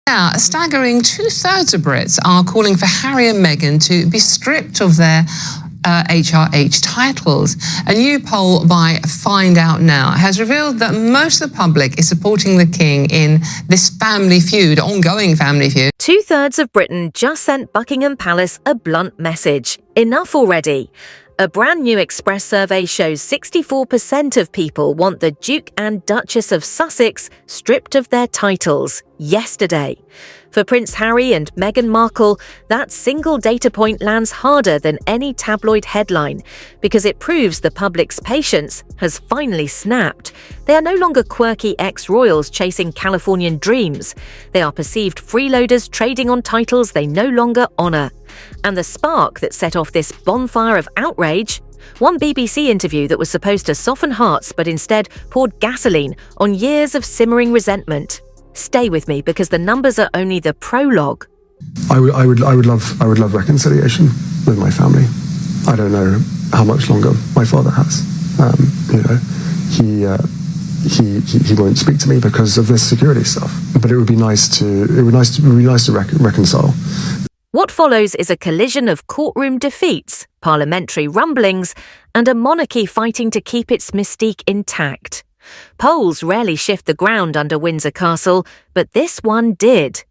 Now, a staggering 2/3 of Brits are calling for Harry and Meghan to be stripped of their HRH titles. A new poll by Find Out Now has revealed that most of the public is supporting the King in this family feud, ongoing family feud. 2/3 of Britain just sent Buckingham Palace a blunt message. Enough already. A brand new Express survey shows 64% of people want the Duke and Duchess of Sussex stripped of their titles yesterday. For Prince Harry and Meghan Markle, that single data point lands harder than any tabloid headline because it proves the public's patience has finally snapped. They are no longer quirky ex-royals chasing Californian dreams. They are perceived freeloaders trading on titles they no longer honour. And the spark that set off this bonfire of outrage? One BBC interview that was supposed to soften hearts but instead poured gasoline on years of simmering resentment. Stay with me because the numbers are only the prologue. I would love reconciliation with my family. I don't know how much longer my father has. He won't speak to me because of this security stuff. But it would be nice to reconcile. What follows is a collision of courtroom defeats, parliamentary rumblings, and a monarchy fighting to keep its mystique intact. Polls rarely shift the ground under Windsor Castle, but this one did.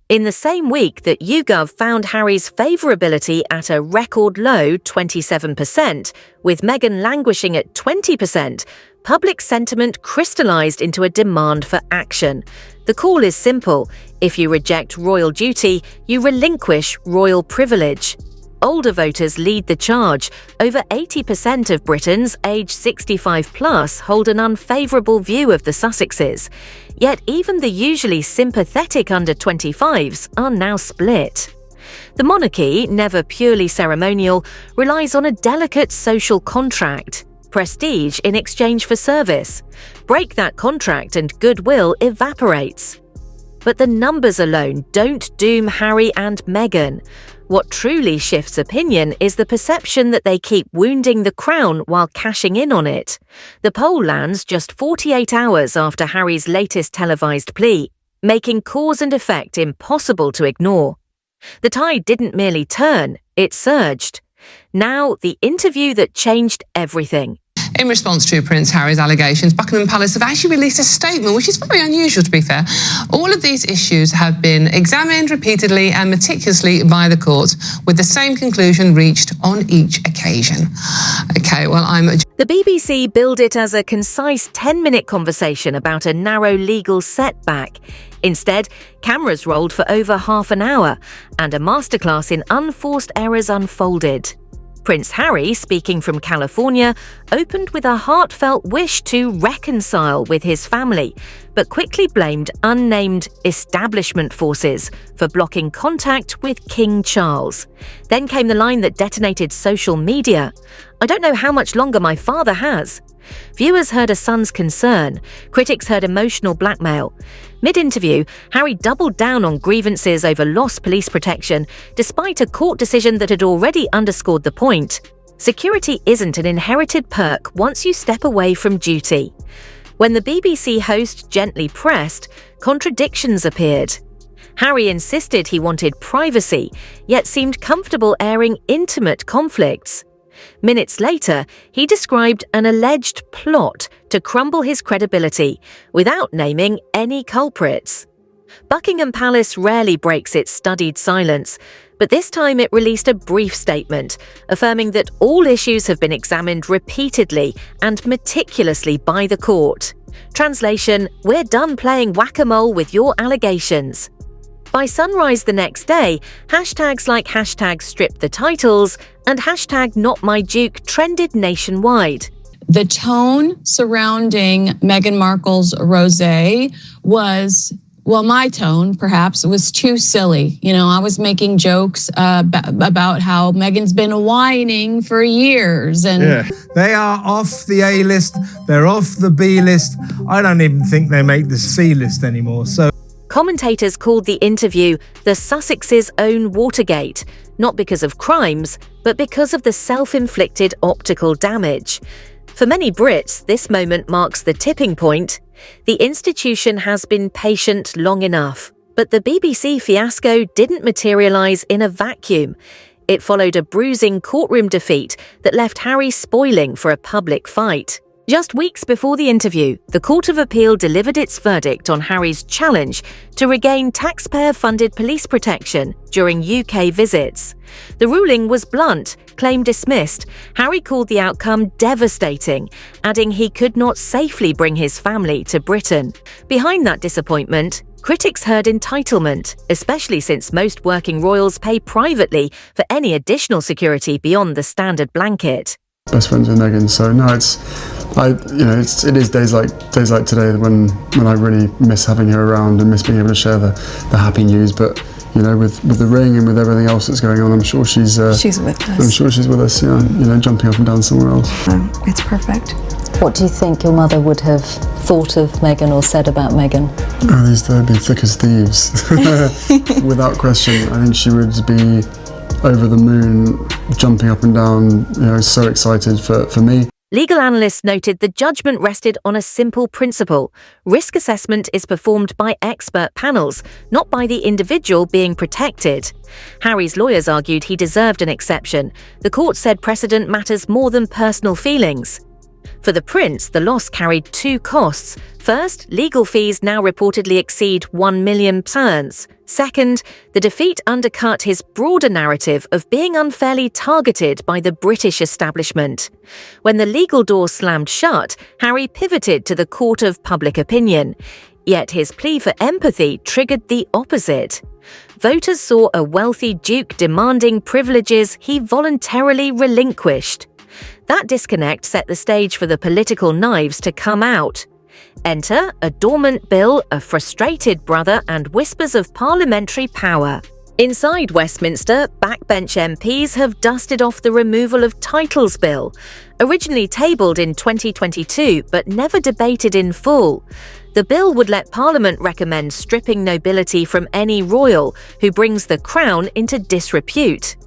In the same week that YouGov found Harry's favourability at a record low 27%, with Meghan languishing at 20%, public sentiment crystallised into a demand for action. The call is simple. If you reject royal duty, you relinquish royal privilege. Older voters lead the charge. Over 80% of Britons aged 65 plus hold an unfavourable view of the Sussexes. Yet even the usually sympathetic under 25s are now split. The monarchy, never purely ceremonial, relies on a delicate social contract. Prestige in exchange for service. Break that contract and goodwill evaporates. But the numbers alone don't doom Harry and Meghan. What truly shifts opinion is the perception that they keep wounding the crown while cashing in on it. The poll lands just 48 hours after Harry's latest televised plea, making cause and effect impossible to ignore. The tide didn't merely turn, it surged. Now, the interview that changed everything. In response to Prince Harry's allegations, Buckingham Palace have actually released a statement, which is very unusual, to be fair. All of these issues have been examined repeatedly and meticulously by the courts, with the same conclusion reached on each occasion. Okay, well, The BBC billed it as a concise 10-minute conversation about a narrow legal setback. Instead, cameras rolled for over half an hour, and a masterclass in unforced errors unfolded. Prince Harry, speaking from California, opened with a heartfelt wish to reconcile with his family, but quickly blamed unnamed establishment forces for blocking contact with King Charles. Then came the line that detonated social media. "I don't know how much longer my father has." Viewers heard a son's concern. Critics heard emotional blackmail. Mid-interview, Harry doubled down on grievances over lost police protection, despite a court decision that had already underscored the point. Security isn't an inherited perk once you step away from duty. When the BBC host gently pressed, contradictions appeared. Harry insisted he wanted privacy, yet seemed comfortable airing intimate conflicts. Minutes later, he described an alleged plot to crumble his credibility without naming any culprits. Buckingham Palace rarely breaks its studied silence, but this time it released a brief statement affirming that all issues have been examined repeatedly and meticulously by the court. Translation: "We're done playing whack-a-mole with your allegations." By sunrise the next day, hashtags like #StripTheTitles and #NotMyDuke trended nationwide. The tone surrounding Meghan Markle's rosé was, well, my tone, perhaps, was too silly. I was making jokes about how Meghan's been whining for years. Yeah. They are off the A list, they're off the B list. I don't even think they make the C list anymore. Commentators called the interview the Sussexes' own Watergate, not because of crimes, but because of the self-inflicted optical damage. For many Brits, this moment marks the tipping point. The institution has been patient long enough. But the BBC fiasco didn't materialise in a vacuum. It followed a bruising courtroom defeat that left Harry spoiling for a public fight. Just weeks before the interview, the Court of Appeal delivered its verdict on Harry's challenge to regain taxpayer-funded police protection during UK visits. The ruling was blunt, claim dismissed. Harry called the outcome devastating, adding he could not safely bring his family to Britain. Behind that disappointment, critics heard entitlement, especially since most working royals pay privately for any additional security beyond the standard blanket. Best friends with Meghan, so no, it is days like today when I really miss having her around and miss being able to share the happy news. But with the ring and with everything else that's going on, I'm sure she's with us. I'm sure she's with us. Yeah, jumping up and down somewhere else. It's perfect. What do you think your mother would have thought of Meghan or said about Meghan? Oh, they'd be thick as thieves, without question. I think she would be over the moon, jumping up and down, so excited for me. Legal analysts noted the judgment rested on a simple principle. Risk assessment is performed by expert panels, not by the individual being protected. Harry's lawyers argued he deserved an exception. The court said precedent matters more than personal feelings. For the prince, the loss carried two costs. First, legal fees now reportedly exceed £1 million. Second, the defeat undercut his broader narrative of being unfairly targeted by the British establishment. When the legal door slammed shut, Harry pivoted to the court of public opinion. Yet his plea for empathy triggered the opposite. Voters saw a wealthy duke demanding privileges he voluntarily relinquished. That disconnect set the stage for the political knives to come out. Enter a dormant bill, a frustrated brother, and whispers of parliamentary power. Inside Westminster, backbench MPs have dusted off the removal of titles bill, originally tabled in 2022 but never debated in full. The bill would let Parliament recommend stripping nobility from any royal who brings the crown into disrepute.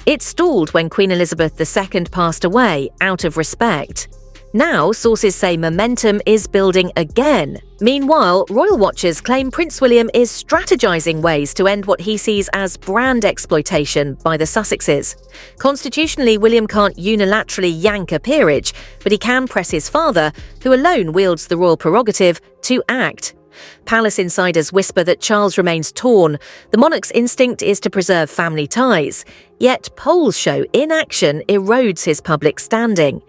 It stalled when Queen Elizabeth II passed away, out of respect. Now, sources say momentum is building again. Meanwhile, royal watchers claim Prince William is strategizing ways to end what he sees as brand exploitation by the Sussexes. Constitutionally, William can't unilaterally yank a peerage, but he can press his father, who alone wields the royal prerogative, to act. Palace insiders whisper that Charles remains torn. The monarch's instinct is to preserve family ties. Yet polls show inaction erodes his public standing.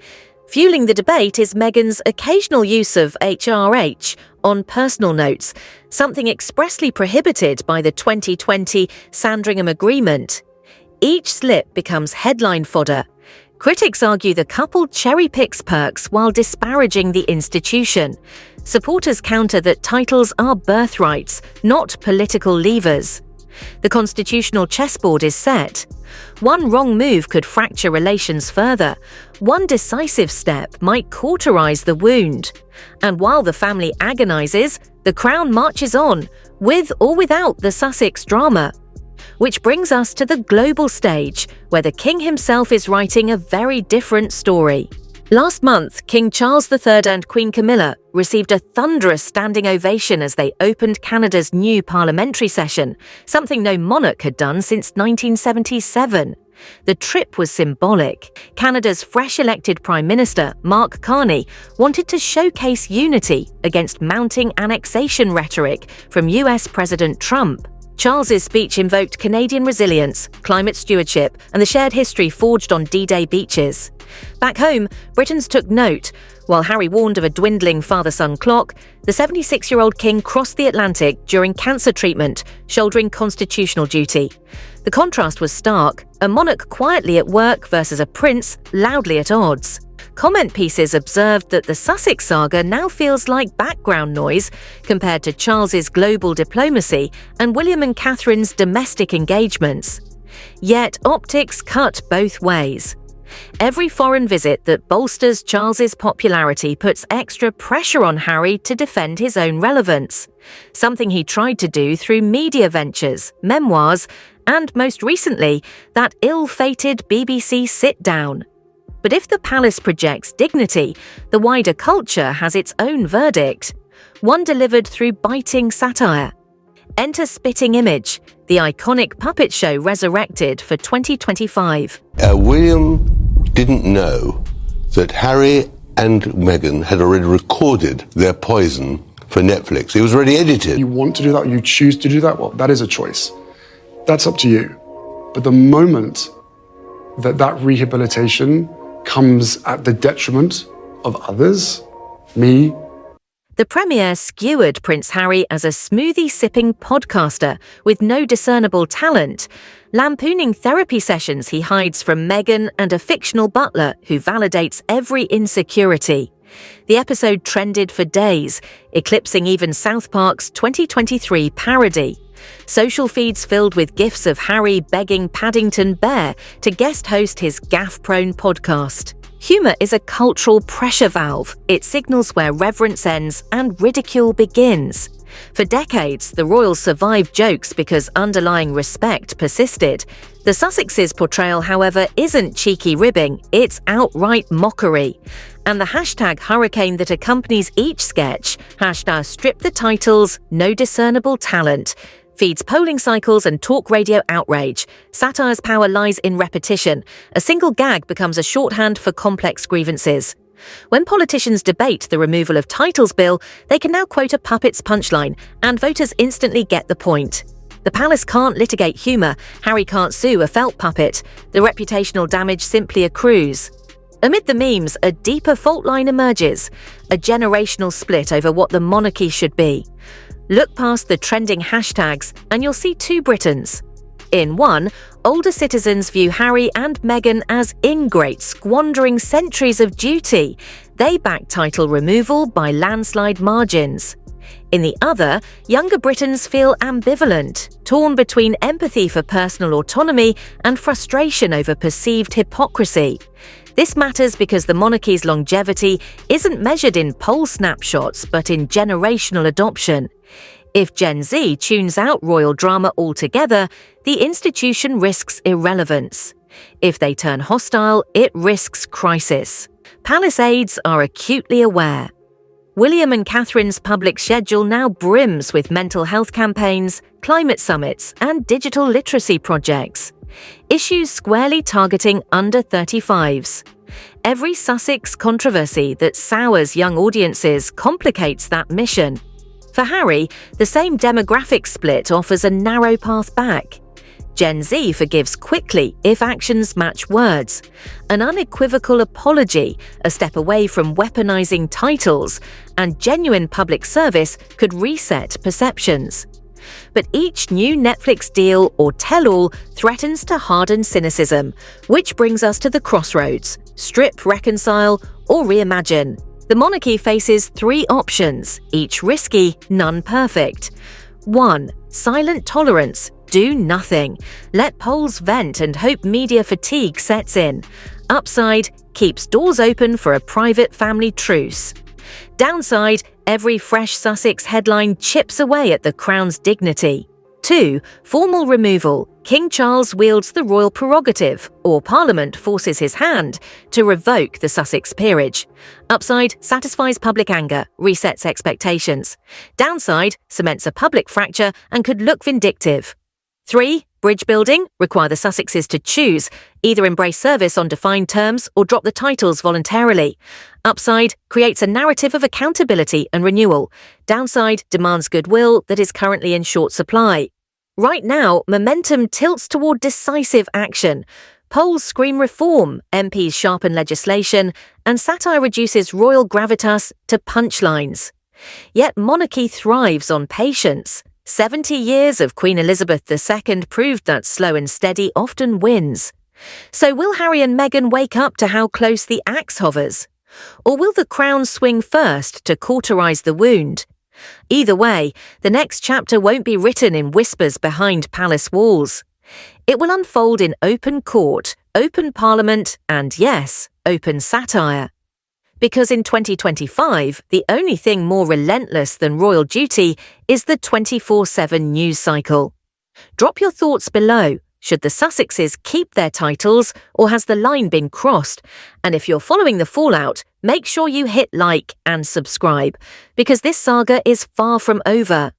Fueling the debate is Meghan's occasional use of HRH on personal notes, something expressly prohibited by the 2020 Sandringham Agreement. Each slip becomes headline fodder. Critics argue the couple cherry-picks perks while disparaging the institution. Supporters counter that titles are birthrights, not political levers. The constitutional chessboard is set. One wrong move could fracture relations further. One decisive step might cauterize the wound. And while the family agonizes, the crown marches on, with or without the Sussex drama. Which brings us to the global stage, where the king himself is writing a very different story. Last month, King Charles III and Queen Camilla received a thunderous standing ovation as they opened Canada's new parliamentary session, something no monarch had done since 1977. The trip was symbolic. Canada's fresh-elected Prime Minister, Mark Carney, wanted to showcase unity against mounting annexation rhetoric from US President Trump. Charles's speech invoked Canadian resilience, climate stewardship, and the shared history forged on D-Day beaches. Back home, Britons took note. While Harry warned of a dwindling father-son clock, the 76-year-old king crossed the Atlantic during cancer treatment, shouldering constitutional duty. The contrast was stark, a monarch quietly at work versus a prince loudly at odds. Comment pieces observed that the Sussex saga now feels like background noise compared to Charles's global diplomacy and William and Catherine's domestic engagements. Yet optics cut both ways. Every foreign visit that bolsters Charles's popularity puts extra pressure on Harry to defend his own relevance, something he tried to do through media ventures, memoirs, and most recently, that ill-fated BBC sit-down. But if the palace projects dignity, the wider culture has its own verdict, one delivered through biting satire. Enter Spitting Image, the iconic puppet show resurrected for 2025. William didn't know that Harry and Meghan had already recorded their poison for Netflix. It was already edited. You want to do that, you choose to do that, well, that is a choice. That's up to you. But the moment that rehabilitation comes at the detriment of others, me. The Premier skewered Prince Harry as a smoothie-sipping podcaster with no discernible talent, lampooning therapy sessions he hides from Meghan and a fictional butler who validates every insecurity. The episode trended for days, eclipsing even South Park's 2023 parody. Social feeds filled with gifs of Harry begging Paddington Bear to guest host his gaffe-prone podcast. Humour is a cultural pressure valve. It signals where reverence ends and ridicule begins. For decades, the royals survived jokes because underlying respect persisted. The Sussexes' portrayal, however, isn't cheeky ribbing, it's outright mockery. And the hashtag hurricane that accompanies each sketch, hashtag strip the titles, no discernible talent, feeds polling cycles and talk radio outrage. Satire's power lies in repetition. A single gag becomes a shorthand for complex grievances. When politicians debate the removal of titles bill, they can now quote a puppet's punchline, and voters instantly get the point. The palace can't litigate humour, Harry can't sue a felt puppet. The reputational damage simply accrues. Amid the memes, a deeper fault line emerges, a generational split over what the monarchy should be. Look past the trending hashtags and you'll see two Britons. In one, older citizens view Harry and Meghan as ingrates squandering centuries of duty. They back title removal by landslide margins. In the other, younger Britons feel ambivalent, torn between empathy for personal autonomy and frustration over perceived hypocrisy. This matters because the monarchy's longevity isn't measured in poll snapshots but in generational adoption. If Gen Z tunes out royal drama altogether, the institution risks irrelevance. If they turn hostile, it risks crisis. Palace aides are acutely aware. William and Catherine's public schedule now brims with mental health campaigns, climate summits, and digital literacy projects. Issues squarely targeting under 35s. Every Sussex controversy that sours young audiences complicates that mission. For Harry, the same demographic split offers a narrow path back. Gen Z forgives quickly if actions match words. An unequivocal apology, a step away from weaponizing titles, and genuine public service could reset perceptions. But each new Netflix deal or tell-all threatens to harden cynicism, which brings us to the crossroads: strip, reconcile, or reimagine. The monarchy faces three options, each risky, none perfect. 1. Silent tolerance. Do nothing. Let polls vent and hope media fatigue sets in. Upside, keeps doors open for a private family truce. Downside, every fresh Sussex headline chips away at the Crown's dignity. 2. Formal removal. King Charles wields the royal prerogative, or Parliament forces his hand, to revoke the Sussex peerage. Upside, satisfies public anger, resets expectations. Downside, cements a public fracture and could look vindictive. 3. Bridge building, require the Sussexes to choose, either embrace service on defined terms or drop the titles voluntarily. Upside, creates a narrative of accountability and renewal. Downside, demands goodwill that is currently in short supply. Right now, momentum tilts toward decisive action. Polls scream reform, MPs sharpen legislation, and satire reduces royal gravitas to punchlines. Yet monarchy thrives on patience. 70 years of Queen Elizabeth II proved that slow and steady often wins. So will Harry and Meghan wake up to how close the axe hovers? Or will the crown swing first to cauterize the wound? Either way, the next chapter won't be written in whispers behind palace walls. It will unfold in open court, open parliament, and yes, open satire. Because in 2025, the only thing more relentless than royal duty is the 24/7 news cycle. Drop your thoughts below. Should the Sussexes keep their titles, or has the line been crossed? And if you're following the fallout, make sure you hit like and subscribe, because this saga is far from over.